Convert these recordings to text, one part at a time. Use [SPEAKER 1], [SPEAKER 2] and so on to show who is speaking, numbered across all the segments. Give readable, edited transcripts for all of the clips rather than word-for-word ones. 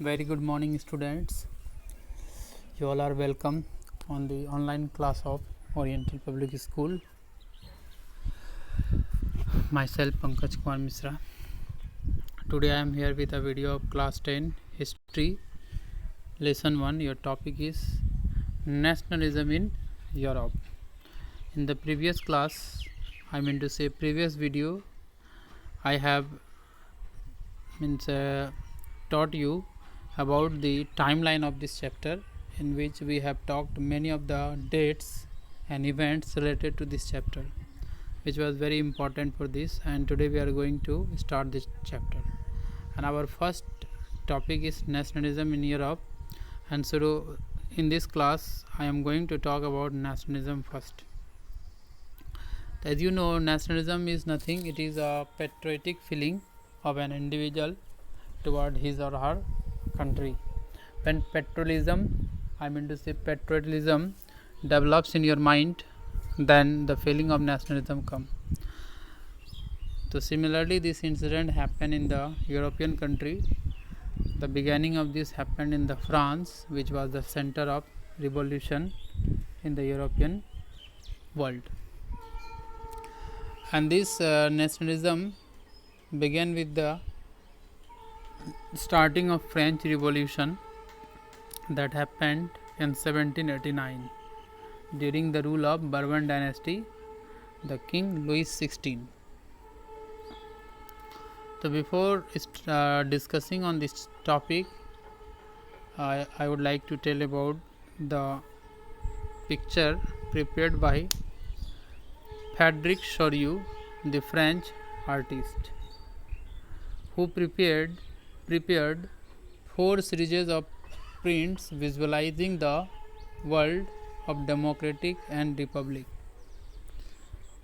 [SPEAKER 1] Very good morning, students. You all are welcome on the online class of Oriental Public School. Myself, Pankaj.Kr Mishra. Today I am here with a video of class 10 history lesson 1. Your topic is nationalism in Europe. In the previous class, previous video, I have taught you about the timeline of this chapter, in which we have talked many of the dates and events related to this chapter, which was very important for this. And today we are going to start this chapter, and our first topic is nationalism in Europe. And so in this class I am going to talk about nationalism first. As you know, nationalism is nothing, it is a patriotic feeling of an individual toward his or her country. When patriotism develops in your mind, then the feeling of nationalism comes. So similarly, this incident happened in the European country. The beginning of this happened in the France, which was the center of revolution in the European world. And this nationalism began with the starting of French Revolution that happened in 1789 during the rule of Bourbon dynasty, the King Louis XVI. So before discussing on this topic, I would like to tell about the picture prepared by Frédéric Choriot, the French artist, who prepared 4 series of prints visualizing the world of democratic and republic.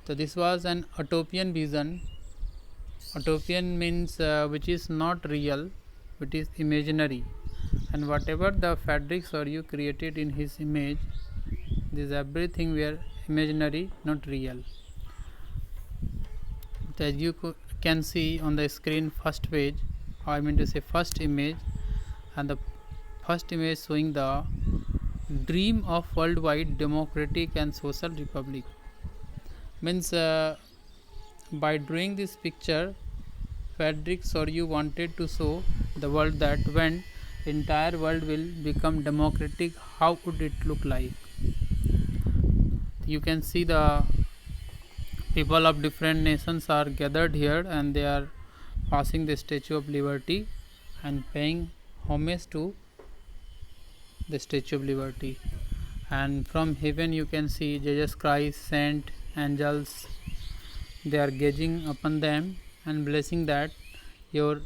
[SPEAKER 1] So this was an utopian vision. Utopian means which is not real, which is imaginary, and whatever the Frédéric Choriot created in his image, this everything were imaginary, not real. So as you can see on the screen, first page, first image, and the first image showing the dream of worldwide democratic and social republic. Means by drawing this picture, Frédéric Choriot wanted to show the world that when entire world will become democratic, how would it look like. You can see the people of different nations are gathered here, and they are passing the Statue of Liberty and paying homage to the Statue of Liberty. And from heaven you can see Jesus Christ, saint, angels. They are gazing upon them and blessing that your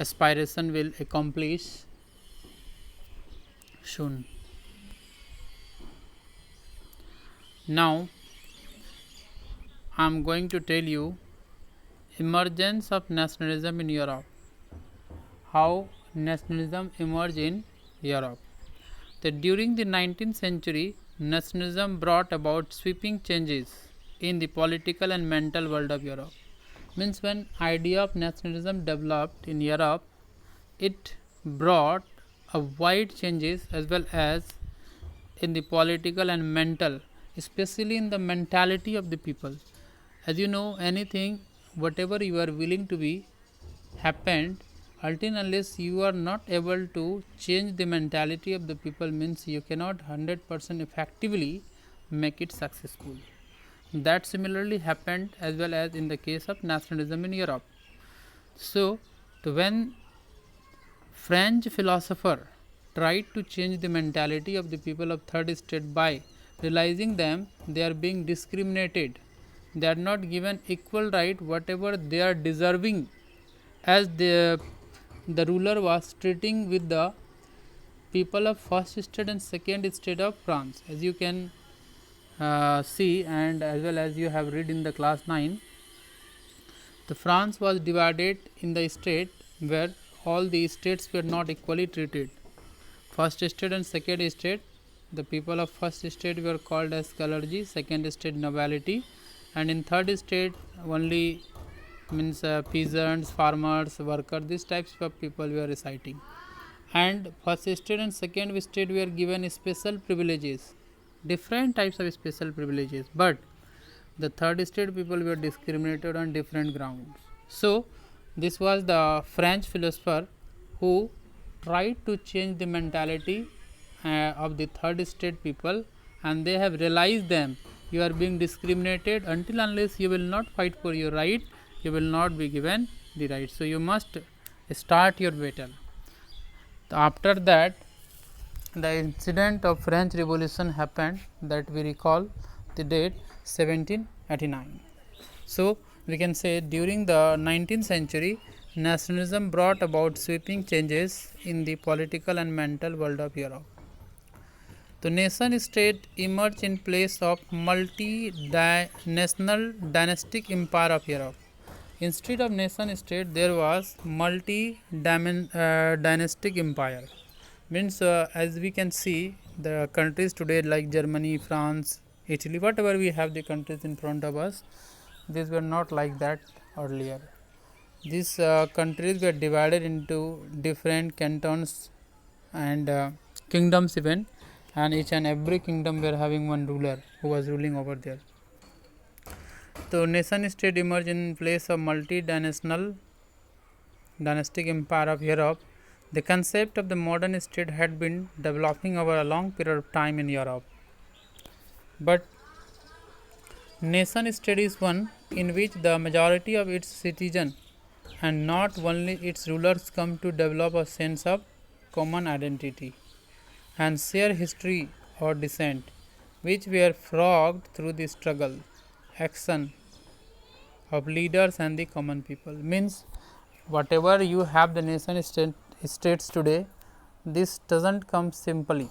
[SPEAKER 1] aspiration will accomplish soon. Now I am going to tell you emergence of nationalism in Europe. How nationalism emerged in Europe. That during the 19th century, nationalism brought about sweeping changes in the political and mental world of Europe. Means when idea of nationalism developed in Europe, it brought a wide changes as well as in the political and mental, especially in the mentality of the people. As you know, anything, whatever you are willing to be, happened, until unless you are not able to change the mentality of the people, means you cannot 100% effectively make it successful. That similarly happened as well as in the case of nationalism in Europe. So when French philosopher tried to change the mentality of the people of third state by realizing them they are being discriminated, they are not given equal right whatever they are deserving, as the ruler was treating with the people of first state and second state of France. As you can see, and as well as you have read in the class 9, the France was divided in the state where all the states were not equally treated. First state and second state, the people of first state were called as clergy, second state nobility, and in third state only means peasants, farmers, workers, these types of people were reciting. And first state and second state were given special privileges, different types of special privileges, but the third state people were discriminated on different grounds. So this was the French philosopher who tried to change the mentality of the third state people, and they have realized them, you are being discriminated, until unless you will not fight for your right, you will not be given the right. So you must start your battle. After that, the incident of French Revolution happened, that we recall the date 1789. So we can say during the 19th century, nationalism brought about sweeping changes in the political and mental world of Europe. The nation state emerged in place of multi-national dynastic empire of Europe. Instead of nation state, there was multi-dynastic empire. Means as we can see, the countries today like Germany, France, Italy, whatever we have the countries in front of us, these were not like that earlier. These countries were divided into different cantons and kingdoms even, and each and every kingdom were having one ruler who was ruling over there. So nation state emerged in place of multi-dynastic empire of Europe. The concept of the modern state had been developing over a long period of time in Europe. But nation state is one in which the majority of its citizens and not only its rulers come to develop a sense of common identity and share history or descent, which were forged through the struggle, action of leaders and the common people. Means whatever you have the nation states today, this doesn't come simply.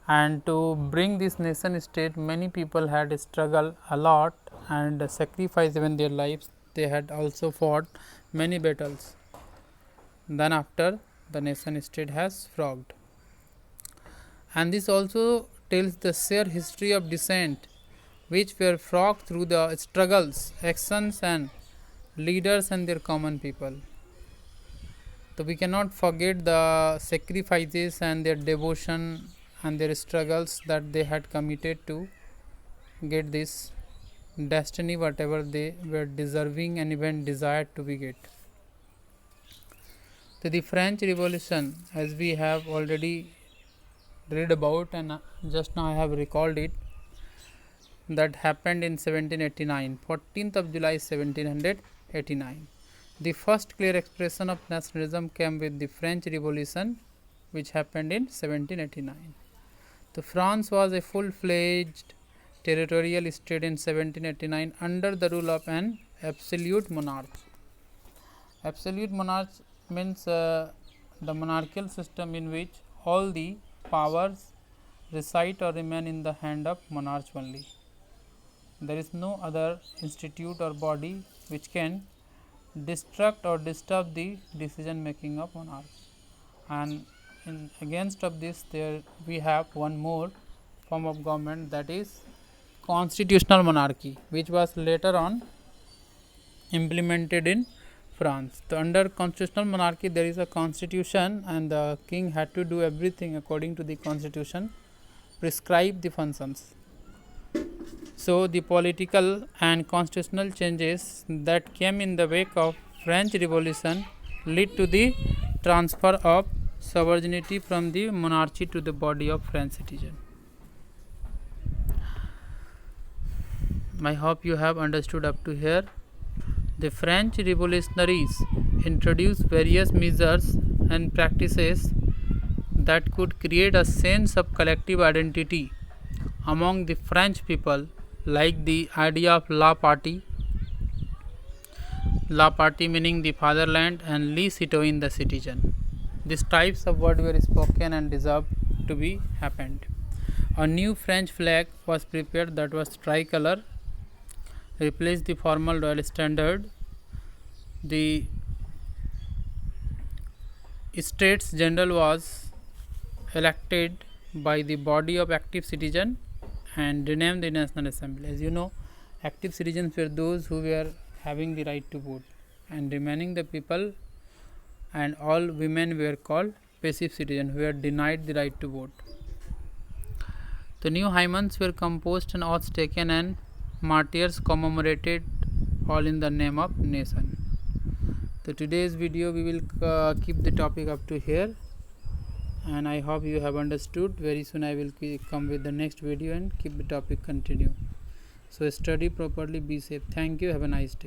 [SPEAKER 1] And to bring this nation state, many people had struggled a lot and sacrificed even their lives. They had also fought many battles. Then after the nation state has forged. And this also tells the shared history of descent, which were forged through the struggles, actions and leaders and their common people. So we cannot forget the sacrifices and their devotion and their struggles that they had committed to get this destiny, whatever they were deserving and even desired to be get. So the French Revolution, as we have already read about and just now I have recalled it, that happened in 1789, 14th of July 1789. The first clear expression of nationalism came with the French Revolution, which happened in 1789. So France was a full-fledged territorial state in 1789 under the rule of an absolute monarch. Absolute monarch means the monarchical system in which all the powers reside or remain in the hand of monarch only. There is no other institute or body which can distract or disturb the decision making of monarch. And in against of this, there we have one more form of government, that is constitutional monarchy, which was later on implemented in France. So under constitutional monarchy, there is a constitution and the king had to do everything according to the constitution, prescribe the functions. So the political and constitutional changes that came in the wake of French Revolution led to the transfer of sovereignty from the monarchy to the body of French citizen. I hope you have understood up to here. The French revolutionaries introduced various measures and practices that could create a sense of collective identity among the French people, like the idea of la partie meaning the fatherland, and le citoyen, the citizen. These types of words were spoken and deserved to be happened. A new French flag was prepared, that was tricolor, replaced the formal royal standard. The States General was elected by the body of active citizen and renamed the National Assembly. As you know, Active citizens were those who were having the right to vote, and remaining the people and all women were called passive citizens who were denied the right to vote. The new hymens were composed and oaths taken and martyrs commemorated, all in the name of nation. So today's video we will keep the topic up to here, and I hope you have understood. Very soon I will come with the next video and keep the topic continue. So study properly, be safe. Thank you. Have a nice day.